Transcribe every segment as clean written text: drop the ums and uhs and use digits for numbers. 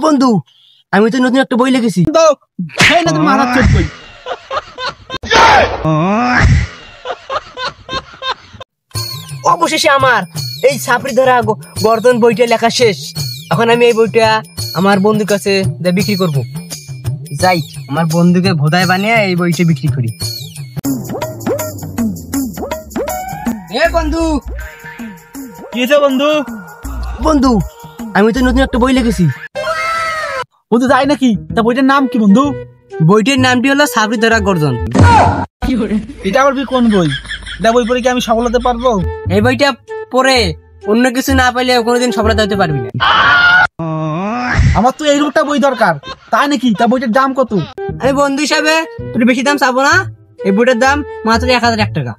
বন্ধু আমি তো নতুন একটা বই লিখেছি। অবশেষে আমার এই ছাপড়ি ধরা গর্দন বইটা লেখা শেষ। এখন আমি এই বইটা আমার বন্ধুর কাছে বিক্রি করব। যাই আমার বন্ধুকে ভোদায় বানিয়ে এই বইটা বিক্রি করি। এ বন্ধু, কি হয়েছে বন্ধু? বন্ধু আমি তো নতুন একটা বই লিখেছি। বন্ধু তাই নাকি? তা বইটার নাম কি বন্ধু? বইটির নামটি হলো ছাপড়ি ধরা গর্জন। এটা আবার কোন বই? এটা বই পড়ে কি আমি সফল হতে পারবো? এই বইটা পড়ে অন্য কিছু না পাইলে কোনোদিন সফলতা হতে পারবি না। আমার তো এইরকমটা বই দরকার। তাই নাকি? তা বইটার দাম কত? আমি বন্ধু হিসাবে তোর বেশি দাম চাবো না। এই বইটার দাম মাত্র 1001 টাকা।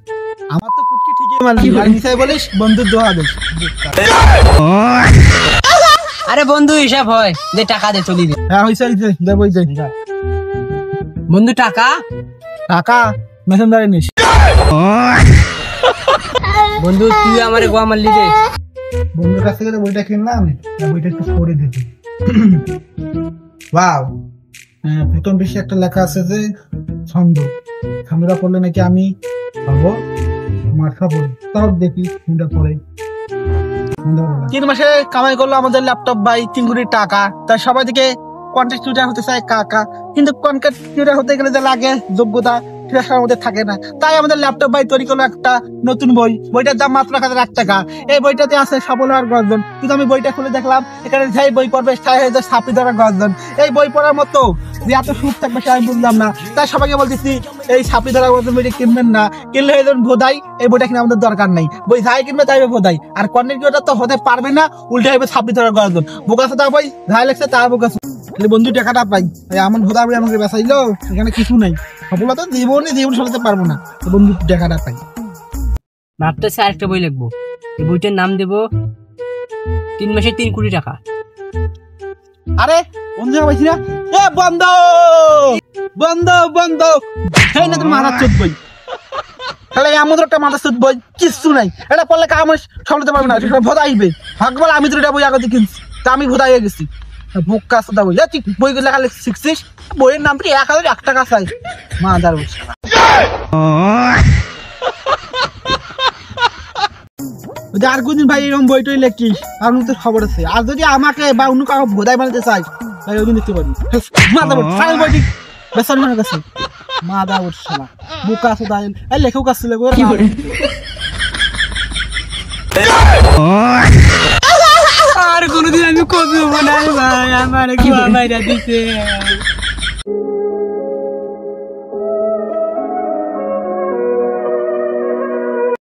আমার তো কুটকি ঠিকই মানলি, আর মিশাই বলিস বন্ধুর দোয়া দিস। আরে বন্ধু হিসাব হয়, যে টাকা দে চলি দে। হ্যাঁ হইছে দে বই যাই। বন্ধু টাকা টাকা মেসেঞ্জারে নিস। বন্ধু তুই আমারে গোয়া মারলি রে। বন্ধুর কাছ থেকে বইটা কিনলাম, বইটা একটু পড়ে দেখি। ওয়াও, প্রথম বেশি একটা লেখা আছে যে ছন্দ, ছন্দটা পড়লে নাকি আমি হবো মাথা পড়ি। তাও দেখি কোনটা পড়ে। 3 মাসে কামাই করলো আমাদের ল্যাপটপ ভাই 3 কোটি টাকা। তাই সবাই থেকে কন্টেন্ট ক্রিয়েটর হতে চায় কাকা, কিন্তু কন্টেন্ট ক্রিয়েটর হতে গেলে যে লাগে যোগ্যতা সেটা সবার মধ্যে থাকে না। তাই আমাদের ল্যাপটপ ভাই তৈরি করলো একটা নতুন বই। বইটার দাম মাত্র 1001 টাকা। এই বইটাতে আছে সফল হওয়ার গর্জন। কিন্তু আমি বইটা খুলে দেখলাম এখানে যেই বই পড়বে ছাপড়ি ধরার গর্জন। এই বই পড়ার মতো যে এত সুখ থাকবে সে আমি বুঝলাম না। তাই সবাইকে বলতেছি এই ছাপড়ি ধরার গর্জন বইটা কিনবেন না। কিনলে হয়ে যাবেন ভোদাই। এই বইটা কিনে আমাদের দরকার নাই। বই যাই কিনবে তাই ভোদাই। আর কন্টেন্ট ক্রিয়েটর তো হতে পারবে না, উল্টে হবে ছাপড়ি ধরার গর্জন। বোকাসে তা বই যাই লেগছে তা বোকাস। বন্ধু টাকাটা পাই, আমার ভোদা বই আমাকে বেসাইলো, এখানে কিছু নাই। সফলতা জীবন চালাতে পারবো না। বন্ধু টাকাটা পাই। ভাবতেছি আরেকটা বই লিখবো। এই বইটার নাম দেবো 3 মাসে 3 কোটি টাকা। আরে বন্ধু পাইছি না? এ বন্ধ বন্ধ বন্ধ, সেই না তুমি মাথা চোদ বই। তাহলে আমাদের একটা মাথা চোদ বই কিচ্ছু নাই। এটা পড়লে কাম সামলাতে পারবে না, ভোদা আইবে। ভাগ্যবান আমি তো এটা বই আগে কিনছি, তা আমি ভোদা হয়ে গেছি। বুক কাজটা বই বই লেখা শিখছিস? বইয়ের নাম তো 1001 টাকা চাই। মা দার আর কোনদিন ভাই এরকম বই টই লেখিস, আর তো খবর আছে। আর যদি আমাকে বা অন্য কাউকে ভোদাই বানাতে চাই তাই ওই দিন দেখতে পারবি। বইটি বেসন মনে গেছে মা দা উঠছে না। বুক আছে তাই এই লেখক আসছিল আর কোনোদিন আমি কবি হবো না ভাই, আমার দিছে।